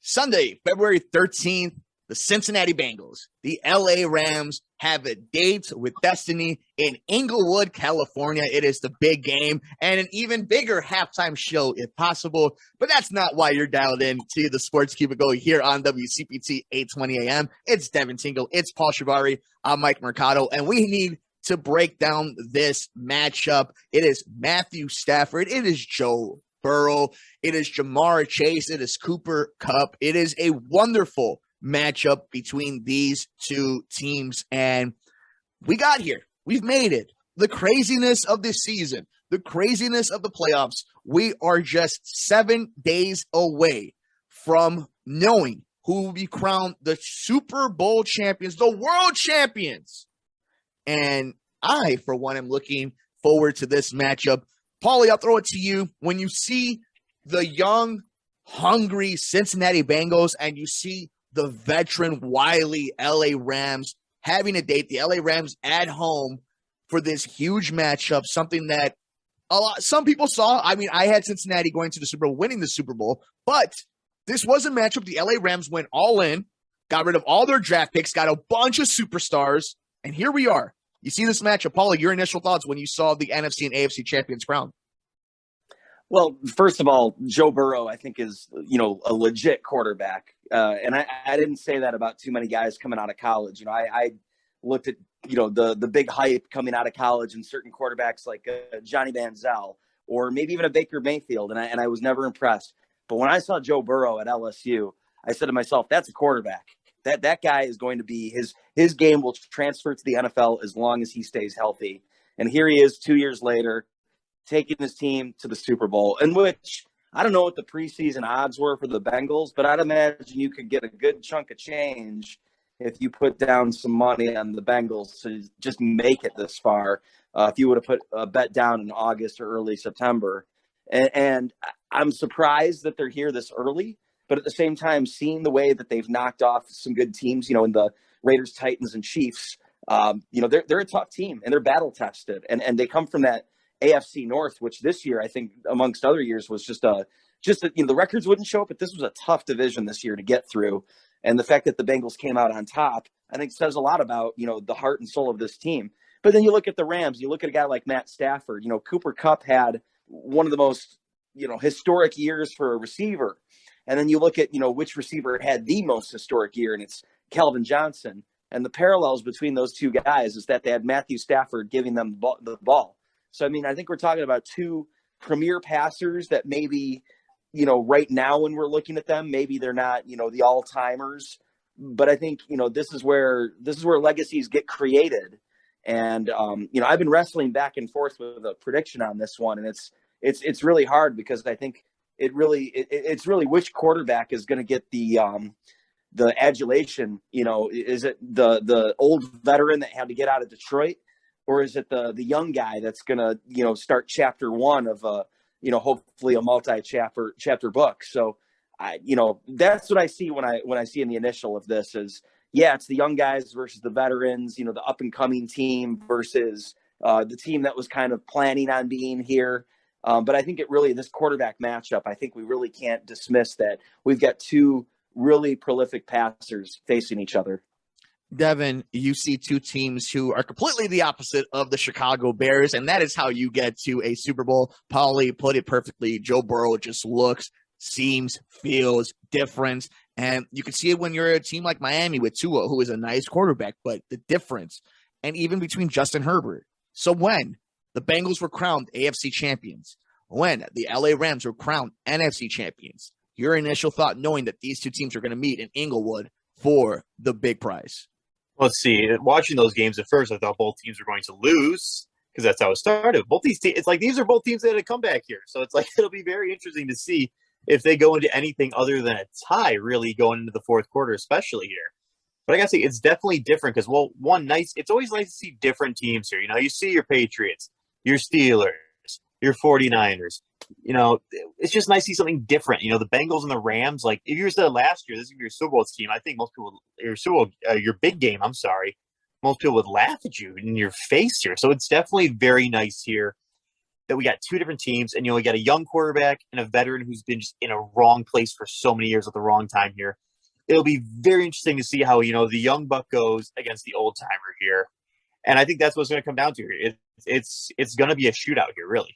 Sunday, February 13th, the Cincinnati Bengals, the LA Rams have a date with destiny in Inglewood, California. It is the big game and an even bigger halftime show if possible. But that's not why you're dialed in to the Sports Cubicle here on WCPT 820 AM. It's Devin Tingle. It's Paul Chivari. I'm Mike Mercado. And we need to break down this matchup. It is Matthew Stafford. It is Joe Burrow. It is Jamar Chase. It is Cooper Kupp. It is a wonderful matchup between these two teams, and we got here. We've made it. The craziness of this season, the craziness of the playoffs, we are just 7 days away from knowing who will be crowned the Super Bowl champions, the world champions. And I, for one, am looking forward to this matchup. Paulie, I'll throw it to you. When you see the young, hungry Cincinnati Bengals and you see the veteran, wily LA Rams having a date, the LA Rams at home for this huge matchup, something that some people saw. I mean, I had Cincinnati going to the Super Bowl, winning the Super Bowl, but this was a matchup. The LA Rams went all in, got rid of all their draft picks, got a bunch of superstars, and here we are. You see this matchup. Paulie, your initial thoughts when you saw the NFC and AFC champions crowned? Well, first of all, Joe Burrow, I think, is, a legit quarterback. And I didn't say that about too many guys coming out of college. I looked at, the big hype coming out of college and certain quarterbacks like Johnny Manziel or maybe even a Baker Mayfield. And I was never impressed. But when I saw Joe Burrow at LSU, I said to myself, that's a quarterback. That guy is going to be his game will transfer to the NFL as long as he stays healthy. And here he is 2 years later, taking his team to the Super Bowl, in which I don't know what the preseason odds were for the Bengals, but I'd imagine you could get a good chunk of change if you put down some money on the Bengals to just make it this far. If you would have put a bet down in August or early September. And I'm surprised that they're here this early, but at the same time, seeing the way that they've knocked off some good teams, in the Raiders, Titans, and Chiefs, they're a tough team and they're battle tested, and they come from that AFC North, which this year, I think, amongst other years, was just the records wouldn't show up, but this was a tough division this year to get through. And the fact that the Bengals came out on top, I think, says a lot about, the heart and soul of this team. But then you look at the Rams, you look at a guy like Matt Stafford. Cooper Kupp had one of the most, historic years for a receiver. And then you look at, which receiver had the most historic year, and it's Calvin Johnson. And the parallels between those two guys is that they had Matthew Stafford giving them the ball. So, I think we're talking about two premier passers that maybe, right now when we're looking at them, maybe they're not, the all-timers. But I think, this is where legacies get created. And, I've been wrestling back and forth with a prediction on this one. And it's really hard because I think it's really which quarterback is going to get the adulation. Is it the old veteran that had to get out of Detroit? Or is it the young guy that's going to, start chapter one of hopefully a multi-chapter book. So, that's what I see when I see in the initial of this is, it's the young guys versus the veterans, the up and coming team versus the team that was kind of planning on being here. But I think this quarterback matchup, I think we really can't dismiss that we've got two really prolific passers facing each other. Devin, you see two teams who are completely the opposite of the Chicago Bears, and that is how you get to a Super Bowl. Paulie put it perfectly. Joe Burrow just looks, seems, feels different, and you can see it when you're a team like Miami with Tua, who is a nice quarterback, but the difference, and even between Justin Herbert. So when the Bengals were crowned AFC champions, when the LA Rams were crowned NFC champions, your initial thought knowing that these two teams are going to meet in Inglewood for the big prize? Let's see. Watching those games at first, I thought both teams were going to lose because that's how it started. Both these teams, it's like these are both teams that had a comeback here. So it's like it'll be very interesting to see if they go into anything other than a tie, really going into the fourth quarter, especially here. But I gotta say, it's definitely different because, it's always nice to see different teams here. You see your Patriots, your Steelers, your 49ers. It's just nice to see something different. The Bengals and the Rams, like if you said last year, this is your Super Bowl team, I think most people, your big game, I'm sorry, most people would laugh at you in your face here. So it's definitely very nice here. that we got two different teams, and we got a young quarterback and a veteran who's been just in a wrong place for so many years at the wrong time here. It'll be very interesting to see how, the young buck goes against the old timer here. And I think that's what's going to come down to here. It's going to be a shootout here, really.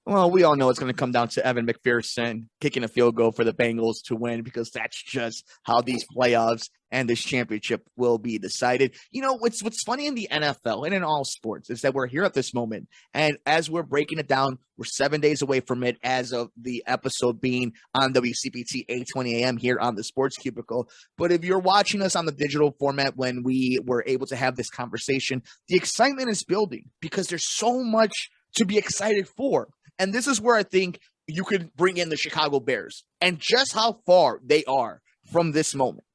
Well, we all know it's going to come down to Evan McPherson kicking a field goal for the Bengals to win, because that's just how these playoffs and this championship will be decided. What's funny in the NFL and in all sports is that we're here at this moment. And as we're breaking it down, we're 7 days away from it as of the episode being on WCPT 8:20 a.m. here on the Sports Cubicle. But if you're watching us on the digital format when we were able to have this conversation, the excitement is building because there's so much to be excited for. And this is where I think you could bring in the Chicago Bears and just how far they are from this moment.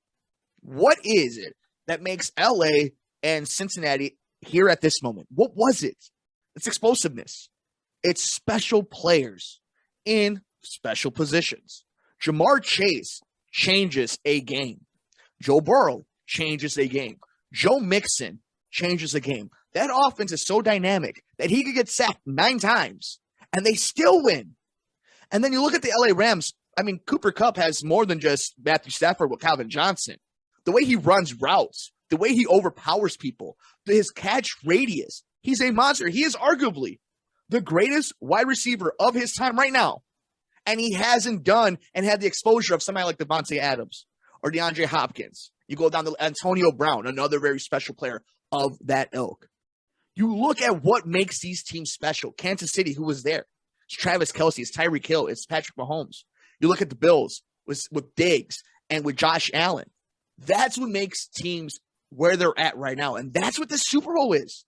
What is it that makes LA and Cincinnati here at this moment? What was it? It's explosiveness. It's special players in special positions. Jamar Chase changes a game. Joe Burrow changes a game. Joe Mixon changes a game. That offense is so dynamic that he could get sacked 9 times. And they still win. And then you look at the LA Rams. I mean, Cooper Kupp has more than just Matthew Stafford with Calvin Johnson. The way he runs routes, the way he overpowers people, his catch radius, he's a monster. He is arguably the greatest wide receiver of his time right now. And he hasn't done and had the exposure of somebody like Devontae Adams or DeAndre Hopkins. You go down to Antonio Brown, another very special player of that ilk. You look at what makes these teams special. Kansas City, who was there? It's Travis Kelce, it's Tyreek Hill, it's Patrick Mahomes. You look at the Bills with Diggs and with Josh Allen. That's what makes teams where they're at right now. And that's what this Super Bowl is.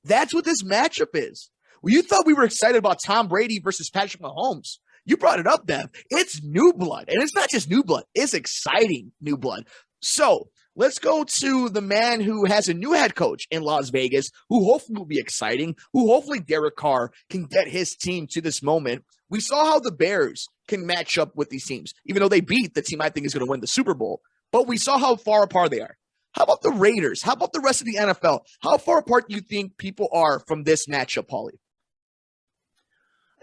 That's what this matchup is. Well, you thought we were excited about Tom Brady versus Patrick Mahomes. You brought it up, Dev. It's new blood. And it's not just new blood. It's exciting new blood. So let's go to the man who has a new head coach in Las Vegas, who hopefully will be exciting, who hopefully Derek Carr can get his team to this moment. We saw how the Bears can match up with these teams, even though they beat the team I think is going to win the Super Bowl. But we saw how far apart they are. How about the Raiders? How about the rest of the NFL? How far apart do you think people are from this matchup, Paulie?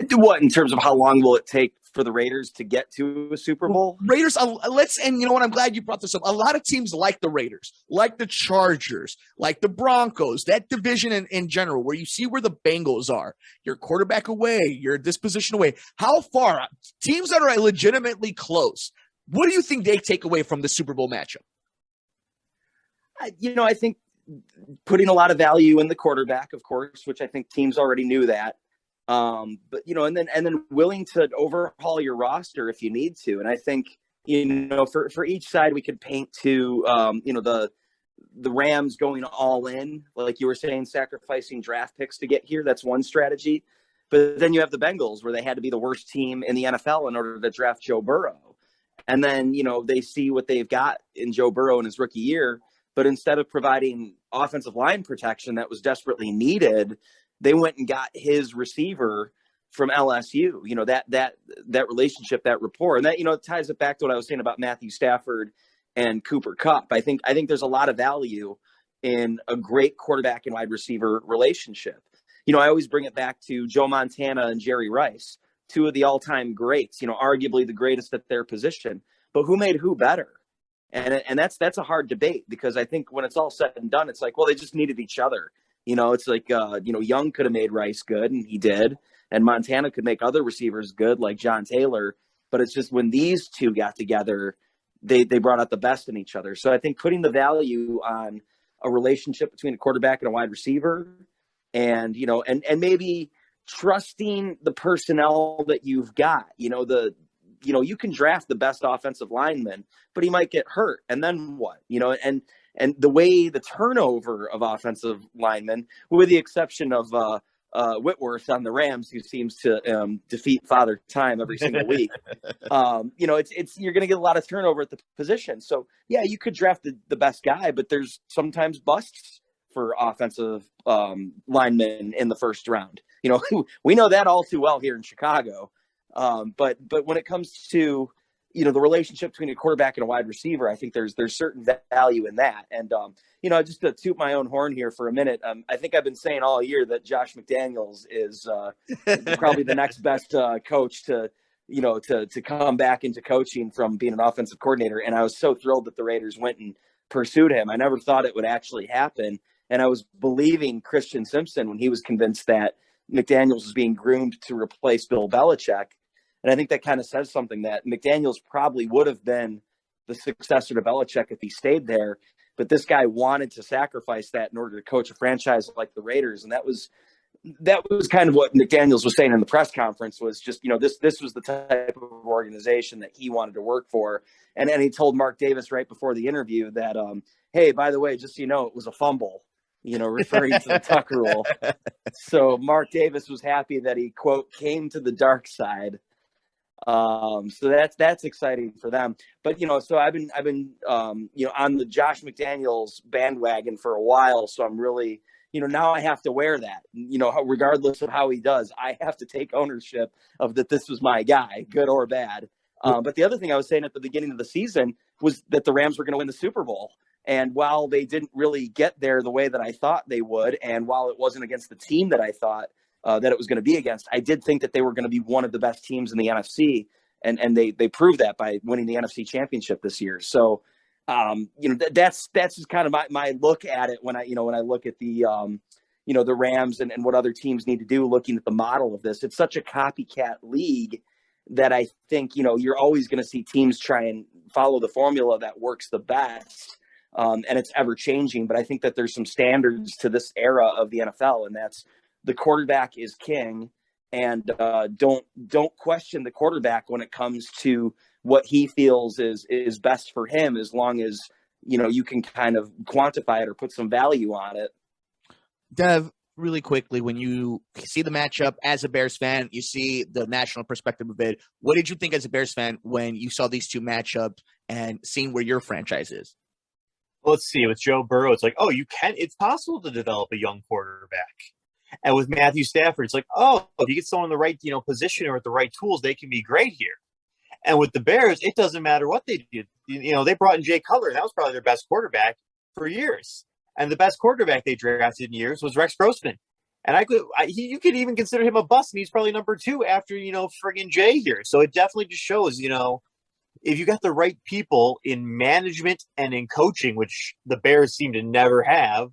Do what in terms of how long will it take for the Raiders to get to a Super Bowl? Raiders, and you know what? I'm glad you brought this up. A lot of teams like the Raiders, like the Chargers, like the Broncos, that division in general, where you see where the Bengals are. You're quarterback away, you're this position away. How far? Teams that are legitimately close. What do you think they take away from the Super Bowl matchup? I think putting a lot of value in the quarterback, of course, which I think teams already knew that. But and then willing to overhaul your roster if you need to. And I think, for each side we could paint to, the Rams going all in, like you were saying, sacrificing draft picks to get here. That's one strategy. But then you have the Bengals, where they had to be the worst team in the NFL in order to draft Joe Burrow. And then, they see what they've got in Joe Burrow in his rookie year. But instead of providing offensive line protection that was desperately needed, they went and got his receiver from LSU, that relationship, that rapport. And that, ties it back to what I was saying about Matthew Stafford and Cooper Kupp. I think there's a lot of value in a great quarterback and wide receiver relationship. I always bring it back to Joe Montana and Jerry Rice, two of the all-time greats, arguably the greatest at their position. But who made who better? And that's a hard debate, because I think when it's all said and done, it's like, well, they just needed each other. It's like, Young could have made Rice good, and he did. And Montana could make other receivers good, like John Taylor. But it's just when these two got together, they brought out the best in each other. So I think putting the value on a relationship between a quarterback and a wide receiver, and maybe trusting the personnel that you've got, you can draft the best offensive lineman, but he might get hurt. And then what? And the way the turnover of offensive linemen, with the exception of Whitworth on the Rams, who seems to defeat Father Time every single week, it's you're going to get a lot of turnover at the position. So yeah, you could draft the best guy, but there's sometimes busts for offensive linemen in the first round. We know that all too well here in Chicago. But when it comes to the relationship between a quarterback and a wide receiver, I think there's certain value in that. And, just to toot my own horn here for a minute, I think I've been saying all year that Josh McDaniels is probably the next best coach to come back into coaching from being an offensive coordinator. And I was so thrilled that the Raiders went and pursued him. I never thought it would actually happen. And I was believing Christian Simpson when he was convinced that McDaniels was being groomed to replace Bill Belichick. And I think that kind of says something, that McDaniels probably would have been the successor to Belichick if he stayed there. But this guy wanted to sacrifice that in order to coach a franchise like the Raiders. And that was kind of what McDaniels was saying in the press conference, was just, this was the type of organization that he wanted to work for. And then he told Mark Davis right before the interview that, hey, by the way, just so you know, it was a fumble, referring to the Tuck rule. So Mark Davis was happy that he, quote, came to the dark side. So that's exciting for them. But, so I've been on the Josh McDaniels bandwagon for a while. So I'm really, now I have to wear that, regardless of how he does, I have to take ownership of that. This was my guy, good or bad. But the other thing I was saying at the beginning of the season was that the Rams were going to win the Super Bowl. And while they didn't really get there the way that I thought they would, and while it wasn't against the team that I thought that it was going to be against, I did think that they were going to be one of the best teams in the NFC. And they proved that by winning the NFC Championship this year. So, that's just kind of my look at it when I look at the, the Rams and what other teams need to do, looking at the model of this. It's such a copycat league that I think, you're always going to see teams try and follow the formula that works the best. And it's ever changing. But I think that there's some standards to this era of the NFL, and that's the quarterback is king. And don't question the quarterback when it comes to what he feels is best for him, as long as, you can kind of quantify it or put some value on it. Dev, really quickly, when you see the matchup as a Bears fan, you see the national perspective of it. What did you think as a Bears fan when you saw these two matchups and seeing where your franchise is? Well, let's see. With Joe Burrow, it's like, it's possible to develop a young quarterback. And with Matthew Stafford, it's like, if you get someone in the right, position or with the right tools, they can be great here. And with the Bears, it doesn't matter what they did. They brought in Jay Cutler, and that was probably their best quarterback for years. And the best quarterback they drafted in years was Rex Grossman. And you could even consider him a bust, and he's probably number 2 after, friggin' Jay here. So it definitely just shows, if you got the right people in management and in coaching, which the Bears seem to never have,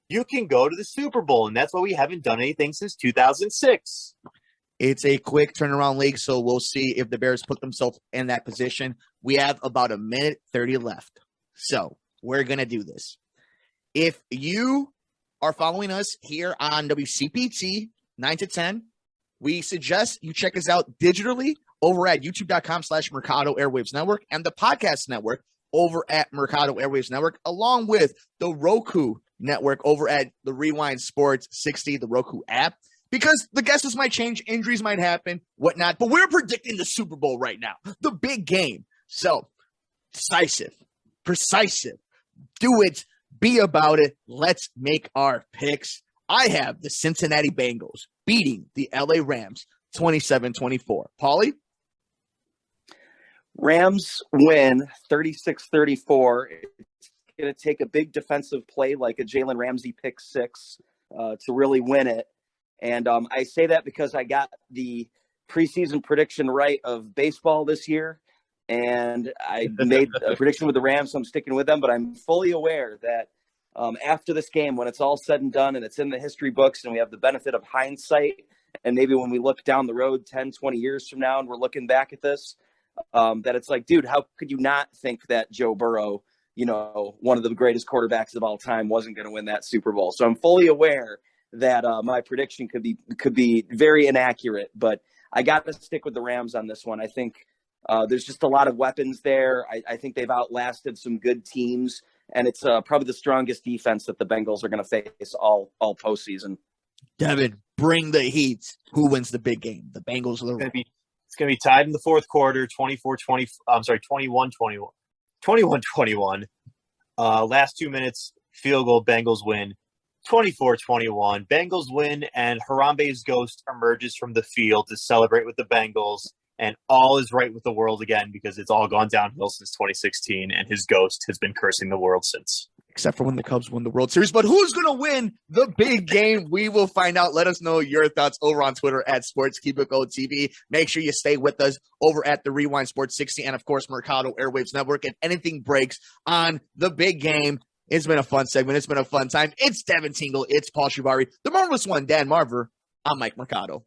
you can go to the Super Bowl, and that's why we haven't done anything since 2006. It's a quick turnaround league, so we'll see if the Bears put themselves in that position. We have about a minute 30 left, so we're going to do this. If you are following us here on WCPT 9 to 10, we suggest you check us out digitally over at youtube.com/Mercado Airwaves Network and the podcast network over at Mercado Airwaves Network, along with the ROKU network over at the Rewind Sports 60, the Roku app, because the guesses might change, injuries might happen, whatnot, but we're predicting the Super Bowl right now, the big game. So decisive, precisive, do it, be about it. Let's make our picks. I have the Cincinnati Bengals beating the LA Rams 27-24. Paulie? Rams win 36-34. It's going to take a big defensive play like a Jalen Ramsey pick 6 to really win it. And I say that because I got the preseason prediction right of baseball this year. And I made a prediction with the Rams, so I'm sticking with them. But I'm fully aware that after this game, when it's all said and done and it's in the history books and we have the benefit of hindsight, and maybe when we look down the road 10, 20 years from now and we're looking back at this, that it's like, dude, how could you not think that Joe Burrow, one of the greatest quarterbacks of all time, wasn't going to win that Super Bowl? So I'm fully aware that my prediction could be very inaccurate, but I got to stick with the Rams on this one. I think there's just a lot of weapons there. I think they've outlasted some good teams, and it's probably the strongest defense that the Bengals are going to face all postseason. Devin, Bring the heat. Who wins the big game? The Bengals or the Rams? It's going to be tied in the fourth quarter, 21-21. 21-21. Last 2 minutes, field goal, Bengals win. 24-21. Bengals win, and Harambe's ghost emerges from the field to celebrate with the Bengals. and all is right with the world again because it's all gone downhill since 2016, and his ghost has been cursing the world since. Except for when the Cubs won the World Series. But who's going to win the big game? We will find out. Let us know your thoughts over on Twitter at Sports Cubicle TV. Make sure you stay with us over at the Rewind Sports 60 and, of course, Mercado Airwaves Network. And anything breaks on the big game. It's been a fun segment. It's been a fun time. It's Devin Tingle. It's Paul Chivari. The marvelous one, Dan Marver. I'm Mike Mercado.